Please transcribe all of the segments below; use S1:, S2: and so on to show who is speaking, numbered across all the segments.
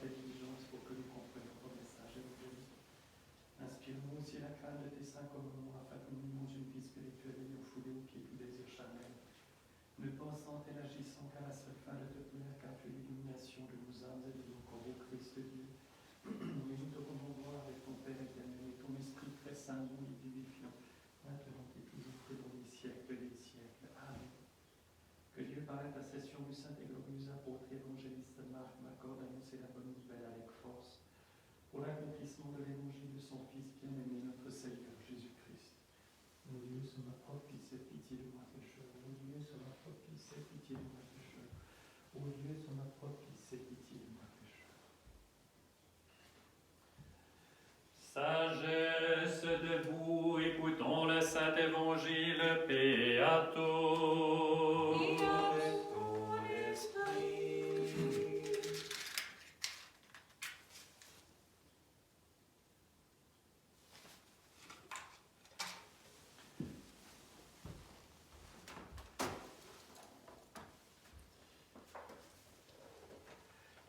S1: intelligence pour que nous comprenions ton message évangélique. Inspire-nous aussi la crainte de tes saints commandements afin que nous menions une vie spirituelle ayant foulé aux pieds tout désir charnel, ne pensant et n'agissant qu'à la seule fin de te plaire, car tu es l'illumination de nos âmes et de nos corps au Christ Dieu. Et nous te commandons avec ton Père éternel et ton Esprit très saint, nous les vivifions, maintenant et toujours que dans les siècles des siècles. Amen. Que Dieu, par l'intercession du saint et glorieux apôtre évangéliste Marc, m'accorde d'annoncer la bonne nouvelle avec force pour l'accomplissement de l'évangile de son Fils bien-aimé, notre Seigneur Jésus-Christ. Ô Dieu, sois ma propice et pitié de moi pécheur. Ô Dieu, sois ma propice et pitié de moi pécheur. Ô Dieu, sois ma propice et pitié de moi pécheur.
S2: Sagesse debout, écoutons le saint évangile, paix à tous.
S3: Et avec ton esprit.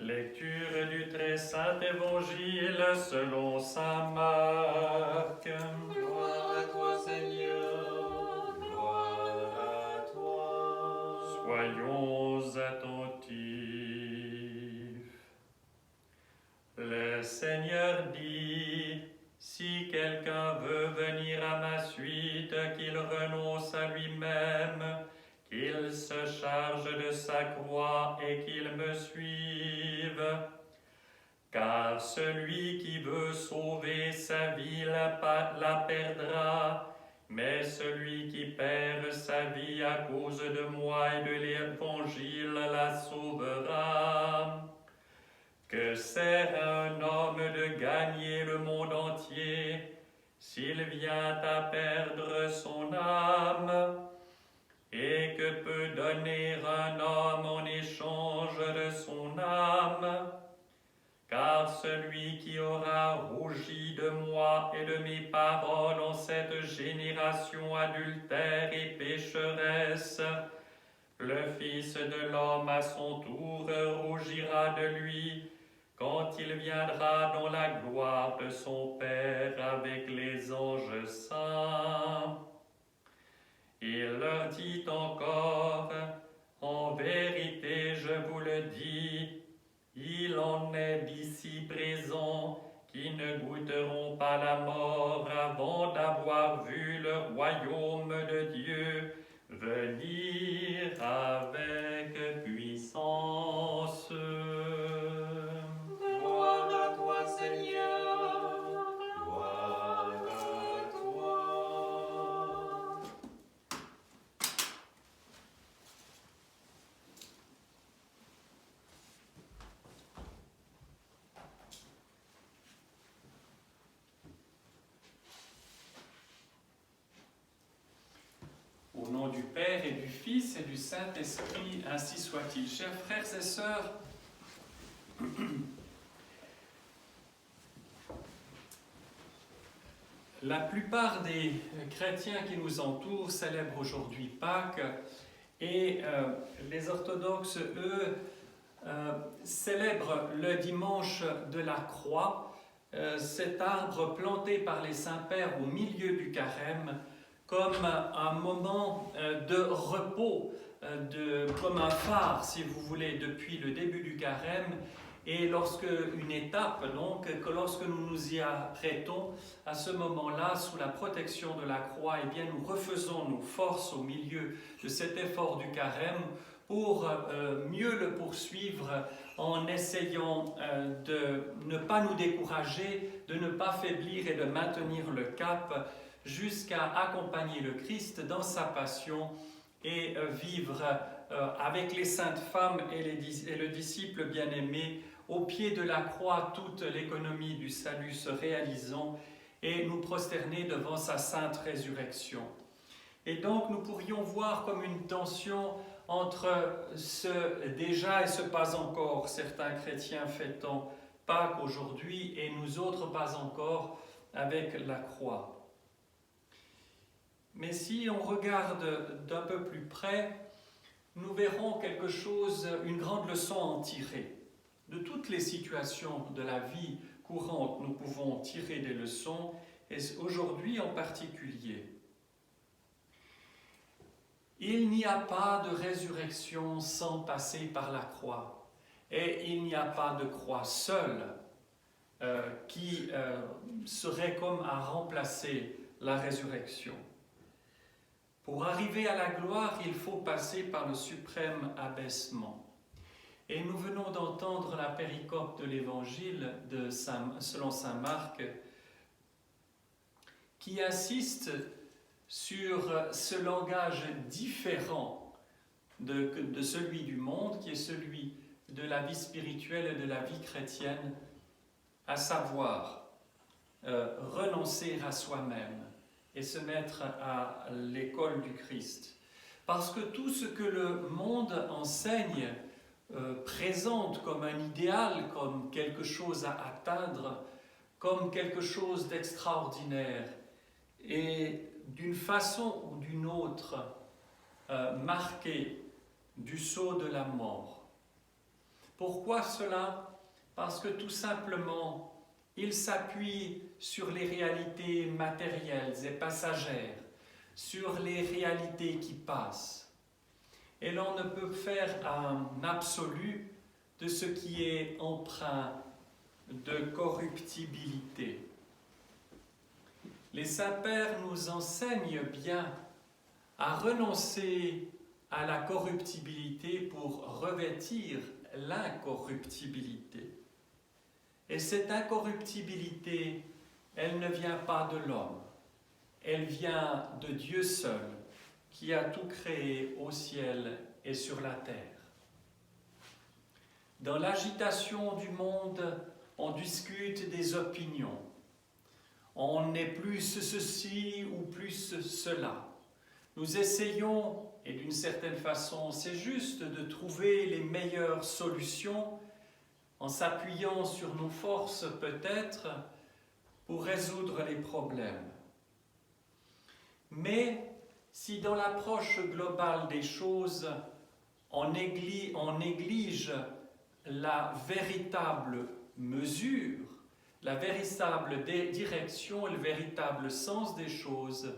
S2: Lecture du très saint évangile selon saint Marc.
S3: Gloire à toi, Seigneur, gloire à toi.
S2: Soyons attentifs. Le Seigneur dit, si quelqu'un veut venir à ma suite, qu'il renonce à lui-même, qu'il se charge de sa croix et qu'il me suive. Car celui qui veut sauver sa vie la perdra, mais celui qui perd sa vie à cause de moi et de l'Évangile la sauvera. Que sert à un homme de gagner le monde entier s'il vient à perdre son âme? Et que peut donner un homme en échange de son âme? Car celui qui aura rougi de moi et de mes paroles en cette génération adultère et pécheresse, le Fils de l'homme à son tour rougira de lui quand il viendra dans la gloire de son Père avec les anges saints. Il leur dit encore, en vérité je vous le dis, il en est d'ici présents qui ne goûteront pas la mort avant d'avoir vu le royaume de Dieu venir avec puissance.
S3: Gloire à toi, Seigneur, gloire à toi.
S2: Au nom du Père et du Fils et du Saint-Esprit, ainsi soit-il. Chers frères et sœurs, la plupart des chrétiens qui nous entourent célèbrent aujourd'hui Pâques et les orthodoxes, eux, célèbrent le dimanche de la croix, cet arbre planté par les saints-pères au milieu du carême, comme un moment de repos, comme un phare, si vous voulez, depuis le début du carême, et une étape, donc, que lorsque nous nous y apprêtons, à ce moment-là, sous la protection de la croix, eh bien, nous refaisons nos forces au milieu de cet effort du carême pour mieux le poursuivre en essayant de ne pas nous décourager, de ne pas faiblir et de maintenir le cap, jusqu'à accompagner le Christ dans sa passion et vivre avec les saintes femmes et le disciple bien-aimé au pied de la croix, toute l'économie du salut se réalisant et nous prosterner devant sa sainte résurrection. Et donc nous pourrions voir comme une tension entre ce déjà et ce pas encore, certains chrétiens fêtant Pâques aujourd'hui et nous autres pas encore avec la croix. Mais si on regarde d'un peu plus près, nous verrons quelque chose, une grande leçon à en tirer. De toutes les situations de la vie courante, nous pouvons tirer des leçons, et aujourd'hui en particulier. Il n'y a pas de résurrection sans passer par la croix, et il n'y a pas de croix seule qui serait comme à remplacer la résurrection. Pour arriver à la gloire, il faut passer par le suprême abaissement. Et nous venons d'entendre la péricope de l'Évangile selon saint Marc, qui insiste sur ce langage différent de celui du monde, qui est celui de la vie spirituelle et de la vie chrétienne, à savoir renoncer à soi-même et se mettre à l'école du Christ. Parce que tout ce que le monde enseigne, présente comme un idéal, comme quelque chose à atteindre, comme quelque chose d'extraordinaire, et d'une façon ou d'une autre marqué du sceau de la mort. Pourquoi cela? Parce que tout simplement, il s'appuie sur les réalités matérielles et passagères, sur les réalités qui passent. Et l'on ne peut faire un absolu de ce qui est empreint de corruptibilité. Les saints-pères nous enseignent bien à renoncer à la corruptibilité pour revêtir l'incorruptibilité. Et cette incorruptibilité, elle ne vient pas de l'homme, elle vient de Dieu seul, qui a tout créé au ciel et sur la terre. Dans l'agitation du monde, on discute des opinions. On est plus ceci ou plus cela. Nous essayons, et d'une certaine façon c'est juste, de trouver les meilleures solutions en s'appuyant sur nos forces peut-être pour résoudre les problèmes. Mais si dans l'approche globale des choses, on néglige la véritable mesure, la véritable direction et le véritable sens des choses,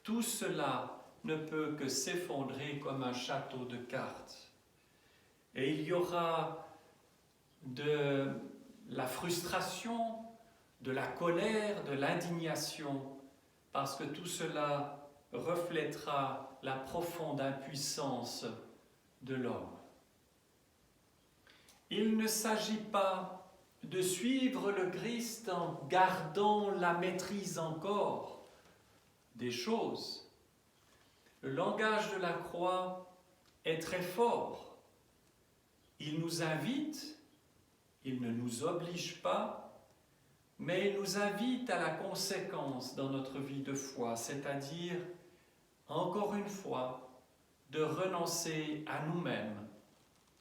S2: tout cela ne peut que s'effondrer comme un château de cartes. Et il y aura de la frustration, de la colère, de l'indignation, parce que tout cela reflètera la profonde impuissance de l'homme. Il ne s'agit pas de suivre le Christ en gardant la maîtrise encore des choses. Le langage de la croix est très fort. Il nous invite, il ne nous oblige pas, mais il nous invite à la conséquence dans notre vie de foi, c'est-à-dire, encore une fois, de renoncer à nous-mêmes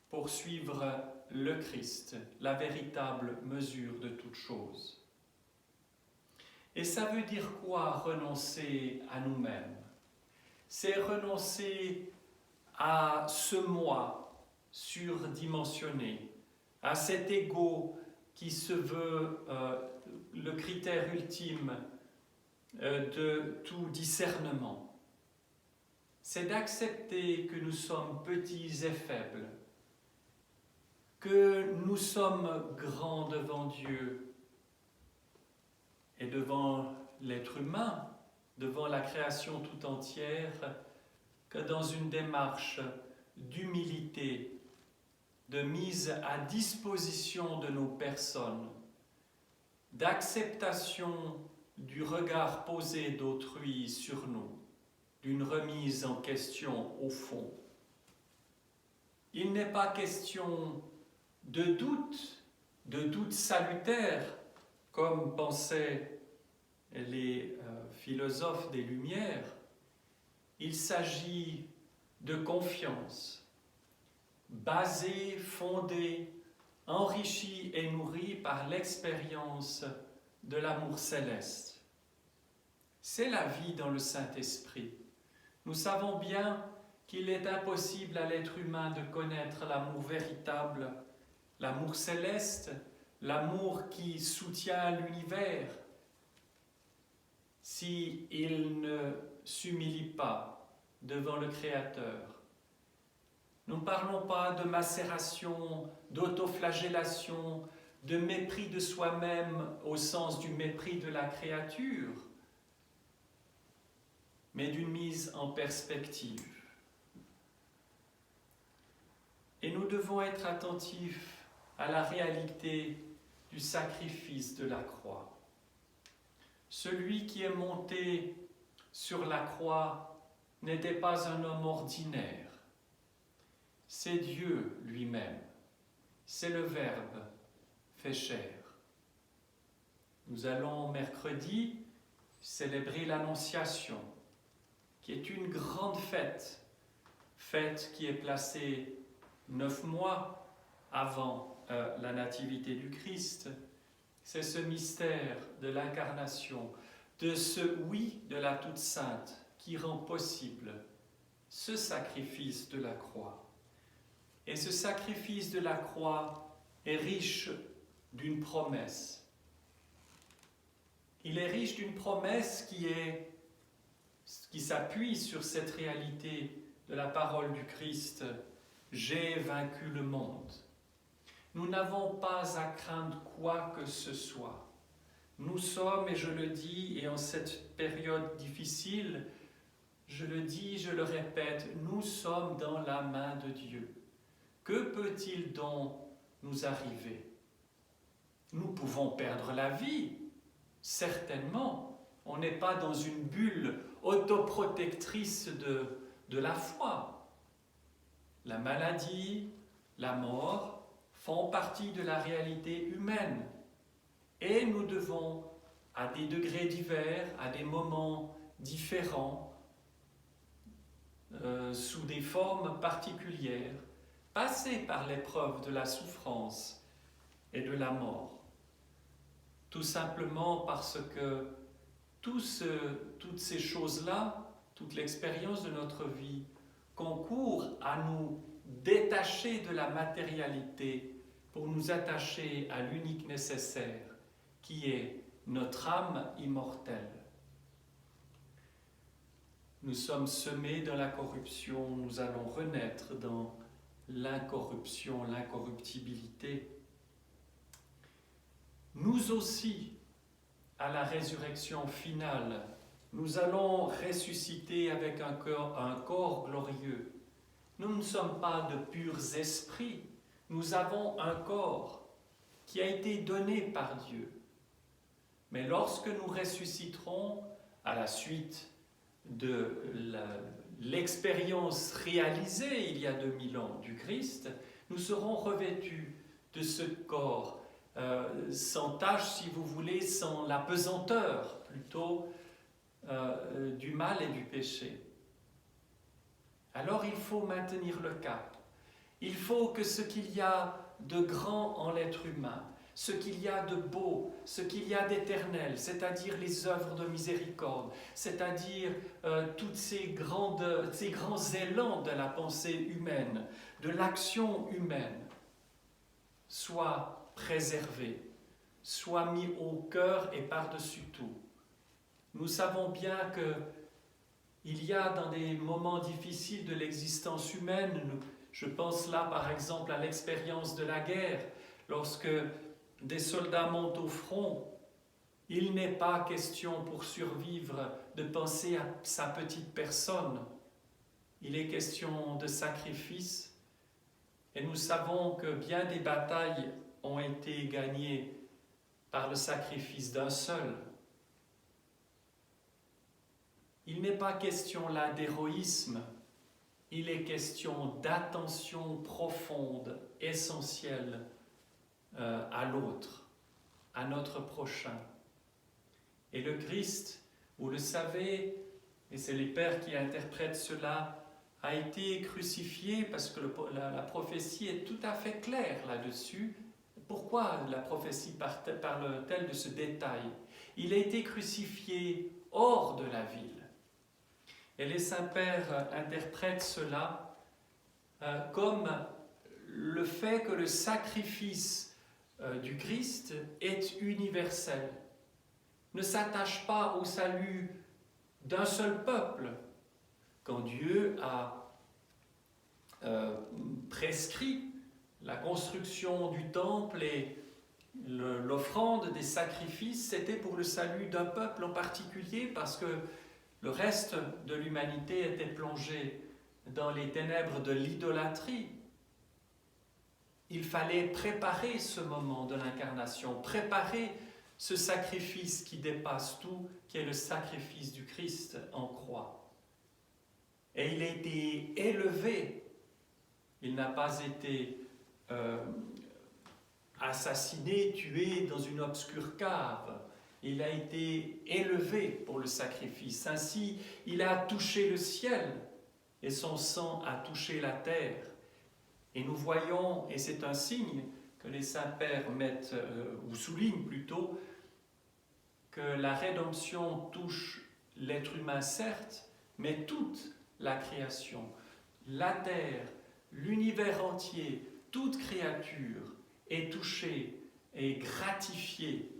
S2: pour suivre le Christ, la véritable mesure de toute chose. Et ça veut dire quoi, renoncer à nous-mêmes? C'est renoncer à ce moi surdimensionné, à cet ego qui se veut le critère ultime de tout discernement. C'est d'accepter que nous sommes petits et faibles, que nous sommes grands devant Dieu et devant l'être humain, devant la création tout entière, que dans une démarche d'humilité, de mise à disposition de nos personnes, d'acceptation du regard posé d'autrui sur nous, d'une remise en question au fond. Il n'est pas question de doute salutaire, comme pensaient les philosophes des Lumières. Il s'agit de confiance, basée, fondée, enrichie et nourrie par l'expérience de l'amour céleste. C'est la vie dans le Saint-Esprit. Nous savons bien qu'il est impossible à l'être humain de connaître l'amour véritable,
S4: l'amour céleste, l'amour qui soutient l'univers, s'il ne s'humilie pas devant le Créateur. Nous ne parlons pas de macération, d'autoflagellation, de mépris de soi-même au sens du mépris de la créature, mais d'une mise en perspective. Et nous devons être attentifs à la réalité du sacrifice de la croix. Celui qui est monté sur la croix n'était pas un homme ordinaire. C'est Dieu lui-même. C'est le Verbe fait chair. Nous allons mercredi célébrer l'Annonciation, qui est une grande fête, fête qui est placée 9 mois avant la nativité du Christ. C'est ce mystère de l'incarnation, de ce oui de la Toute Sainte qui rend possible ce sacrifice de la croix. Et ce sacrifice de la croix est riche d'une promesse. Il est riche d'une promesse qui s'appuie sur cette réalité de la parole du Christ. J'ai vaincu le monde. Nous n'avons pas à craindre quoi que ce soit. Nous sommes, et je le dis, et en cette période difficile, je le dis, je le répète, nous sommes dans la main de Dieu. Que peut-il donc nous arriver? Nous pouvons perdre la vie, certainement. On n'est pas dans une bulle autoprotectrice de la foi. La maladie, la mort font partie de la réalité humaine. Et nous devons, à des degrés divers, à des moments différents, sous des formes particulières, passer par l'épreuve de la souffrance et de la mort. Tout simplement parce que toutes ces choses-là, toute l'expérience de notre vie, concourt à nous détacher de la matérialité pour nous attacher à l'unique nécessaire, qui est notre âme immortelle. Nous sommes semés dans la corruption, nous allons renaître dans l'incorruption, l'incorruptibilité. Nous aussi, à la résurrection finale, nous allons ressusciter avec un corps glorieux. Nous ne sommes pas de purs esprits, nous avons un corps qui a été donné par Dieu. Mais lorsque nous ressusciterons, à la suite de l'expérience réalisée il y a 2000 ans du Christ, nous serons revêtus de ce corps sans tache, si vous voulez, sans la pesanteur plutôt du mal et du péché. Alors il faut maintenir le cap. Il faut que ce qu'il y a de grand en l'être humain, ce qu'il y a de beau, ce qu'il y a d'éternel, c'est-à-dire les œuvres de miséricorde, c'est-à-dire tous ces grands élans de la pensée humaine, de l'action humaine, soient préservés, soient mis au cœur et par-dessus tout. Nous savons bien qu'il y a dans des moments difficiles de l'existence humaine, je pense là par exemple à l'expérience de la guerre, lorsque des soldats montent au front, il n'est pas question pour survivre de penser à sa petite personne. Il est question de sacrifice. Et nous savons que bien des batailles ont été gagnées par le sacrifice d'un seul. Il n'est pas question là d'héroïsme, il est question d'attention profonde, essentielle à l'autre, à notre prochain. Et le Christ, vous le savez, et c'est les pères qui interprètent cela, a été crucifié parce que la prophétie est tout à fait claire là-dessus. Pourquoi la prophétie parle-t-elle de ce détail? Il a été crucifié hors de la ville. Et les saints pères interprètent cela comme le fait que le sacrifice du Christ est universel, ne s'attache pas au salut d'un seul peuple. Quand Dieu a prescrit la construction du temple et l'offrande des sacrifices, c'était pour le salut d'un peuple en particulier, parce que le reste de l'humanité était plongé dans les ténèbres de l'idolâtrie. Il fallait préparer ce moment de l'incarnation, préparer ce sacrifice qui dépasse tout, qui est le sacrifice du Christ en croix. Et il a été élevé, il n'a pas été assassiné, tué dans une obscure cave. Il a été élevé pour le sacrifice. Ainsi, il a touché le ciel et son sang a touché la terre. Et nous voyons, et c'est un signe que les saints-pères mettent, ou soulignent plutôt, que la rédemption touche l'être humain certes, mais toute la création, la terre, l'univers entier, toute créature est touchée et gratifiée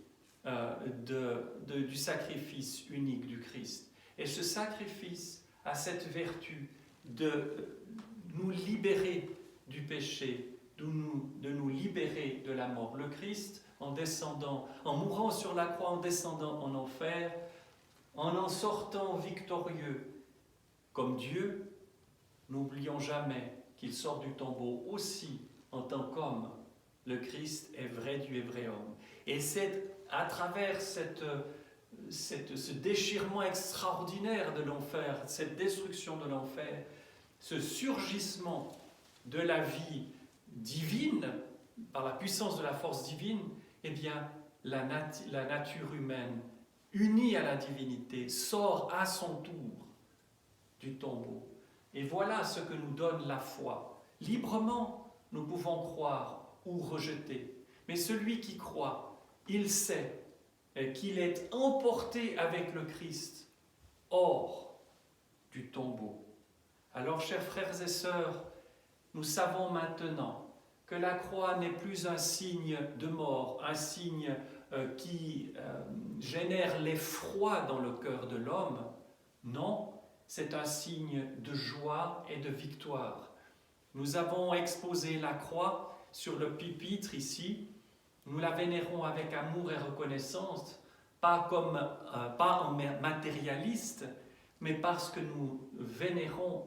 S4: du sacrifice unique du Christ. Et ce sacrifice a cette vertu de nous libérer du péché, de nous libérer de la mort. Le Christ, en descendant, en mourant sur la croix, en descendant en enfer, en sortant victorieux comme Dieu, n'oublions jamais qu'il sort du tombeau aussi en tant qu'homme. Le Christ est vrai Dieu et vrai homme. Et c'est à travers ce déchirement extraordinaire de l'enfer, cette destruction de l'enfer, ce surgissement de la vie divine, par la puissance de la force divine, eh bien, la nature humaine, unie à la divinité, sort à son tour du tombeau. Et voilà ce que nous donne la foi. Librement, nous pouvons croire ou rejeter. Mais celui qui croit, il sait qu'il est emporté avec le Christ hors du tombeau. Alors, chers frères et sœurs, nous savons maintenant que la croix n'est plus un signe de mort, un signe qui génère l'effroi dans le cœur de l'homme. Non, c'est un signe de joie et de victoire. Nous avons exposé la croix sur le pupitre ici. Nous la vénérons avec amour et reconnaissance, pas en matérialiste, mais parce que nous vénérons,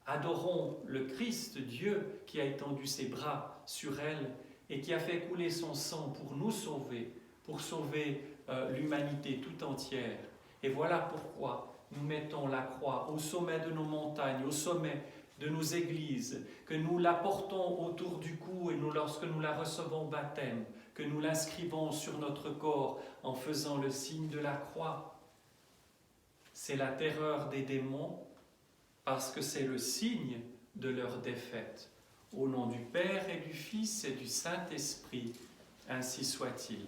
S4: adorons le Christ, Dieu, qui a étendu ses bras sur elle et qui a fait couler son sang pour nous sauver, pour sauver l'humanité tout entière. Et voilà pourquoi nous mettons la croix au sommet de nos montagnes, au sommet de nos églises, que nous la portons autour du cou et lorsque nous la recevons au baptême, que nous l'inscrivons sur notre corps en faisant le signe de la croix. C'est la terreur des démons parce que c'est le signe de leur défaite. Au nom du Père et du Fils et du Saint-Esprit, ainsi soit-il.